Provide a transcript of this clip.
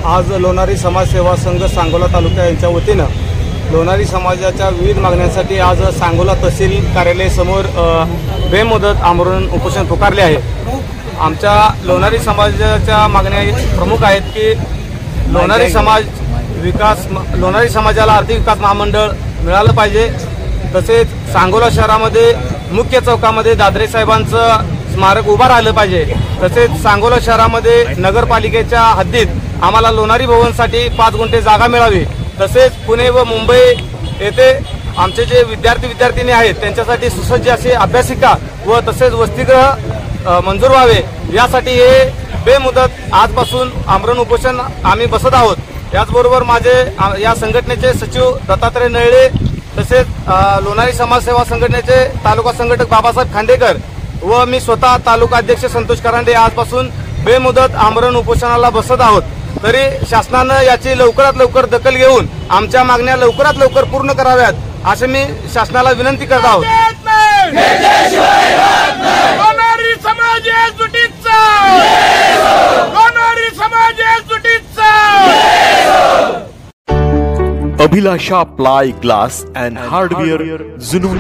आज लोणारी समाजसेवा संघ सांगोला तालुका यांच्या वतीनं लोणारी समाजाच्या विविध मागण्यांसाठी आज सांगोला तहसील कार्यालयासमोर बेमुदत आमरण उपोषण पुकारले आहे। आमच्या लोणारी समाजाच्या मागण्या प्रमुख आहेत की लोणारी समाजाला आर्थिक विकास महामंडळ मिळालं पाहिजे। तसेच सांगोला शहरामध्ये मुख्य चौकामध्ये दादरे साहेबांचं स्मारक उभा राहिलं पाहिजे। तसेच सांगोला शहरामध्ये नगरपालिकेच्या हद्दीत आम्हाला लोणारी भवनसाठी 5 गुंठे जागा मिळावी। तसेच पुणे व मुंबई येथे आमचे जे विद्यार्थिनी आहेत त्यांच्यासाठी सुसज्ज असे अभ्यासिका व तसेच वसतिगृह मंजूर व्हावे, यासाठी हे बेमुदत आजपासून आमरण उपोषण आम्ही बसत आहोत। याचबरोबर माझे या संघटनेचे सचिव दत्तात्रय नळले, तसेच लोणारी समाजसेवा संघटनेचे तालुका संघटक बाबासाहेब खांडेकर व मी स्वतः तालुका अध्यक्ष संतोष करांडे आजपासून बेमुदत आमरण उपोषणाला बसत आहोत। तरी शासनानं याची लवकरात लवकर दखल घेऊन आमच्या मागण्या लवकरात लवकर पूर्ण कराव्यात असे मी शासनाला विनंती करत आहोत। लोणारी समाज एकजुटीचा, लोणारी समाज एकजुटीचा। अभिलाषा प्लाय ग्लास अँड हार्डवेअर जुनून।